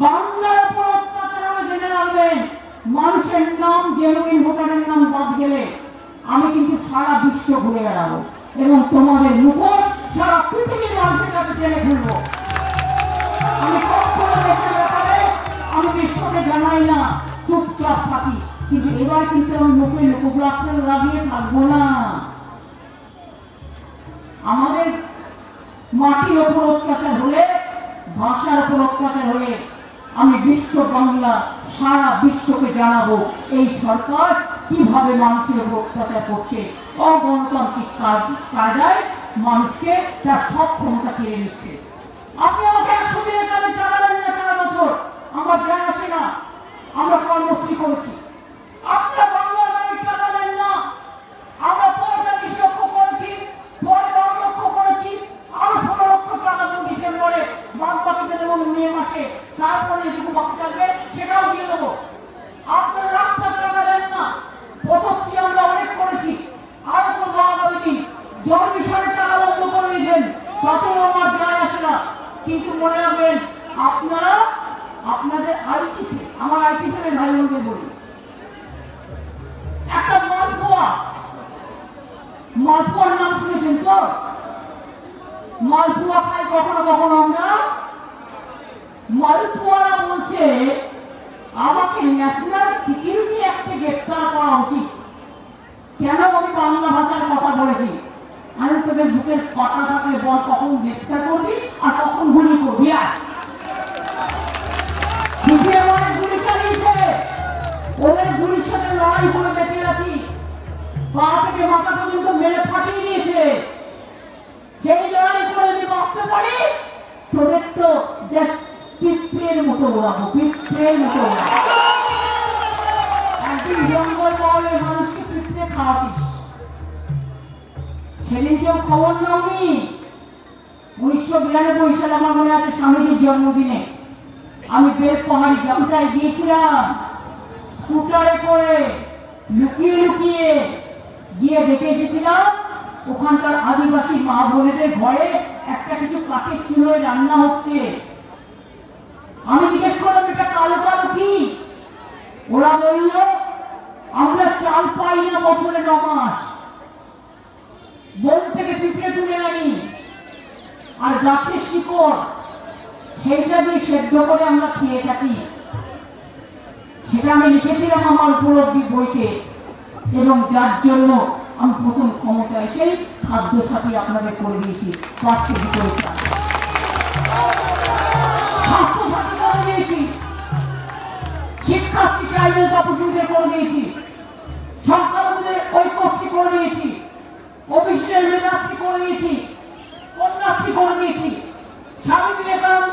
বাংলার উপর অত্যাচার হবে জেনে রাখবেন। মানুষের নাম, জেনুইন ভোটারের নাম বাদ গেলে আমি কিন্তু সারা বিশ্ব ঘুরে বেড়াবো এবং তোমাদের মুখোশ সারা পৃথিবীর মানুষের কাছে টেনে খুলবো। আমি কখনো দেশের ব্যাপারে আমি বিশ্বকে জানাই না, চুপচাপ থাকি, কিন্তু এবার কিন্তু আমি মুখে লোকপ্লাস্টার লাগিয়ে থাকবো না। আমাদের মাটির ওপর অত্যাচার হলে, ভাষার ওপর অত্যাচার হলে আমি বিশ্ব বাংলা সারা বিশ্বকে জানাবো এই সরকার কিভাবে মানুষের উপর অত্যাচার করছে, অগণতান্ত্রিক কায়দায় মানুষকে তার সব ক্ষমতা কেড়ে নিচ্ছে। আপনি আমাকে 100 দিনের কাজে টাকা দেন না, 4 বছর আমার যায় আসে না, আমরা কর্মশ্রী করেছি। আপনারা বাংলার বাড়ির টাকা দেন না, আমরা 45 লক্ষ করেছি, পরে 10 লক্ষ করেছি, আরো 16 লক্ষ টাকা ডিসেম্বরে বাদবাকিতে দেবো মে মাসে, তারপরে যেটুকু বাকি থাকবে সেটাও দিয়ে দেবো। আপনারা রাস্তার টাকা দেন না, পথশ্রী আমরা অনেক করেছি, আরো করবো আগামী দিন। জল মিশনের টাকা বন্ধ করে দিয়েছেন, তাতেও আমার যায় আসে না, কিন্তু মনে রাখবেন আপনারা আপনাদের আইটিসি, আমার আইটিসি ভাই বোনকে বলি, একটা মালপোয়ার নাম শুনেছেন তো? মালপোয়া খাই কখনো কখনো আমরা। মালপোয়ারা বলছে আমাকে ন্যাশনাল সিকিউরিটি অ্যাক্টে গ্রেপ্তার করা উচিত। কেন আমি বাংলা ভাষার কথা বলেছি? আমি তোদের বুকের পাটা থাকলে বল কখন গ্রেপ্তার করবি আর কখন গুলি করবি। আর গুলি চালিয়েছে, ওদের গুলির সাথে লড়াই করে বেঁচে আছি, পা থেকে মাথা পর্যন্ত মেরে ফাটিয়ে দিয়েছে। সেই লড়াই করে যদি বাঁচতে পারি, তোদের তো যে পিঁপড়ের মতো ওড়াবো, পিঁপড়ের মতো ওড়াবো। একদিন জঙ্গল মহলে মানুষকে পিঁপড়ে খাওয়াতিস, সেদিন কেউ খবর নাওনি। 1992 সালে আমার মনে আছে, স্বামীজির জন্মদিনে আমি বেলপাহাড়ি গ্রামটায় গিয়েছিলাম স্কুটারে করে, লুকিয়ে লুকিয়ে গিয়ে দেখে এসেছিলাম ওখানকার আদিবাসী মা বোনেদের ঘরে একটা কিছু কাঠের চুলোয় রান্না হচ্ছে। আমি জিজ্ঞেস করলাম এটা কালো কালো কি? ওরা বলল আমরা চাল পাই না বছরে 9 মাস, বন থেকে পিঁপড়ে তুলে আনি আর গাছের শিকড় সেইটা দিয়ে সেদ্ধ করে আমরা খেয়ে থাকি। সেটা আমি লিখেছিলাম আমার উপলব্ধি বইতে, এবং যার জন্য আমি প্রথম ক্ষমতা এসেই খাদ্য সাথী আপনাদের করে দিয়েছি, 5 কেজি করে স্বাস্থ্য সাথী করে দিয়েছি, শিক্ষাশ্রী ট্রাইবেল তপশিলীদের করে দিয়েছি, সংখ্যালঘুদের ঐক্যশ্রী করে দিয়েছি, ওবিসিদের মেধাশ্রী করে দিয়েছি, কন্যাশ্রী করে দিয়েছি, স্বামী বিবেকানন্দ